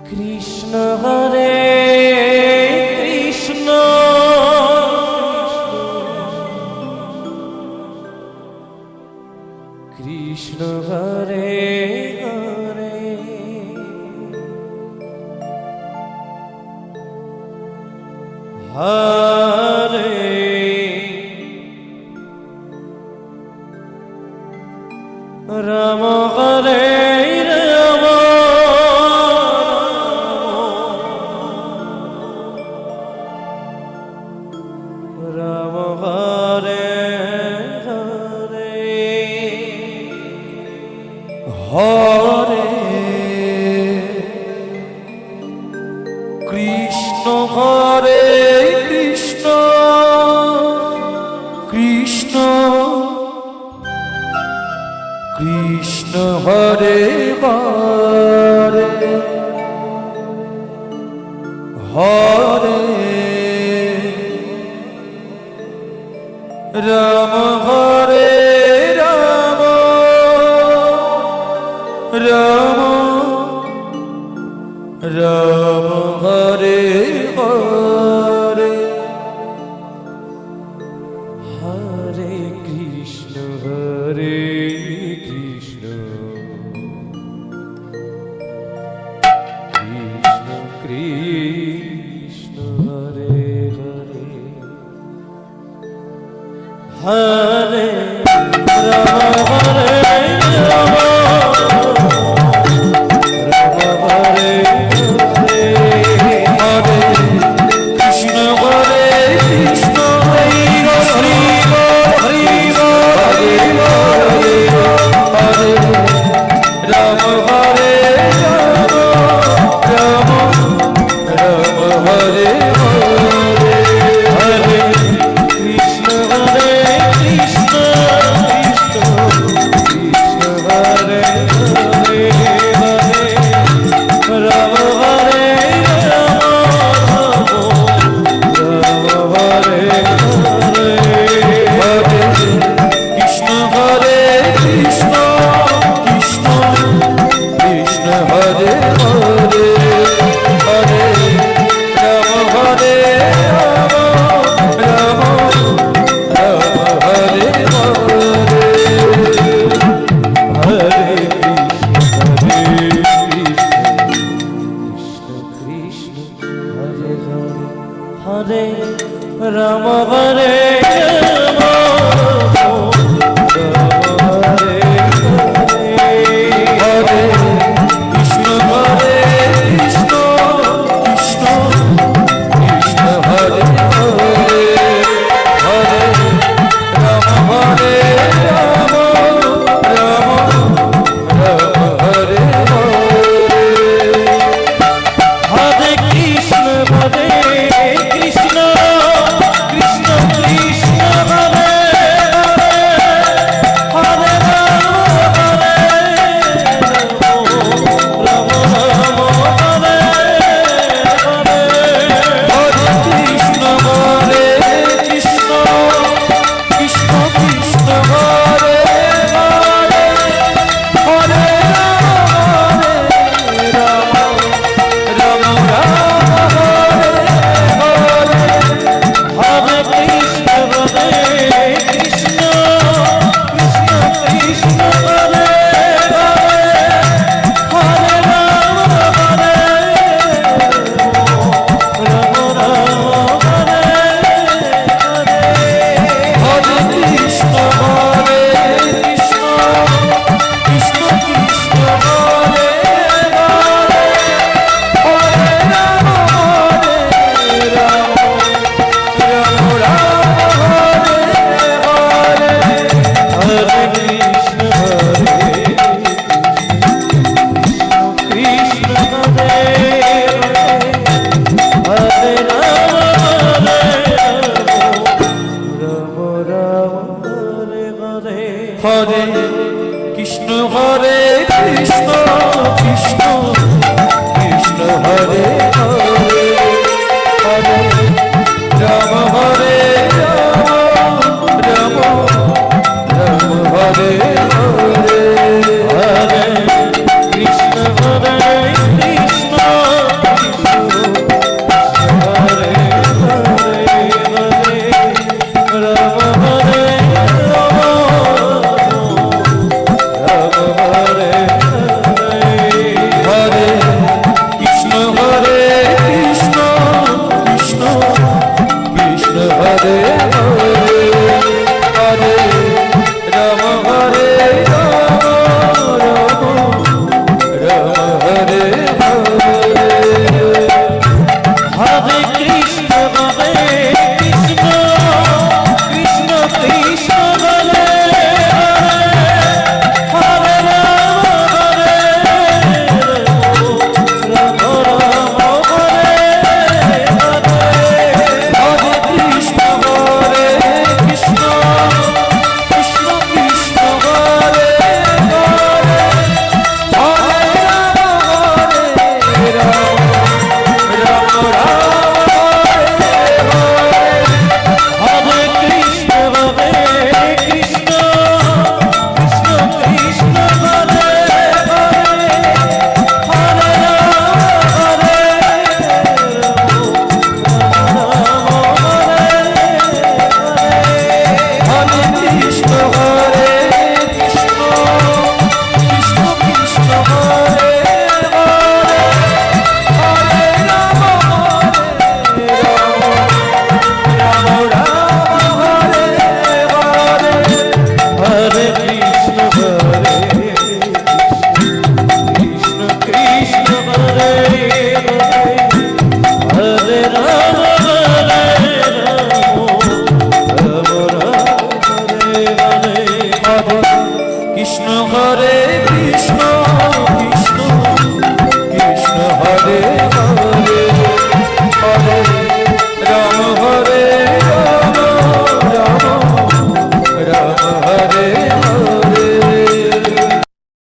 Krishna Hare Krishna Krishna Hare Hare Hare Ram Hare Ram Ram Hare Hare Hare Krishna Hare Krishna Krishna Krishna Hare Hare Hare Ram Hare Ram Ram Ram Hare Hare Hare Krishna Hare Krishna Krishna Krishna Hare Hare Hare Ram Hare Ram Ram Hare Hare Hare Krishna Hare Krishna Hari Hari Hari Hare Hare Ram Hare Ram Ram Ram Hare Hare Hare Krishna Hare Krishna Krishna Krishna Hare Hare Hare Ram Hare Ram Ram Hare Hare Hare Krishna Hare Krishna Krishna Krishna Hare Hare Hare Ram Hare Ram Ram Ram Hare Hare Hare Krishna Hare Hare Hare Ram Hare Ram Hare Hare Krishna Hare Krishna Krishna Krishna Hare Hare Hare Ram Hare Ram Ram Ram Hare Hare Hare Krishna Hare Krishna Krishna Krishna Hare Hare Ram Hare Ram Ram Hare Hare Hare Krishna Hare Krishna Krishna Krishna Hare Hare Hare Ram Ram Ram Hare Hare Krishna Hare Krishna Krishna Krishna Hare Hare Hare Ram Hare Ram Ram Hare Hare Hare Krishna Hare Krishna Krishna Krishna Hare Hare Hare Ram Hare Ram Ram Ram Hare Hare Hare Krishna Hare Krishna Hare Hare Ram Ram Hare Hare Hare Krishna Hare Krishna Krishna Krishna Hare Hare Hare Ram Hare Ram Ram Ram Hare Hare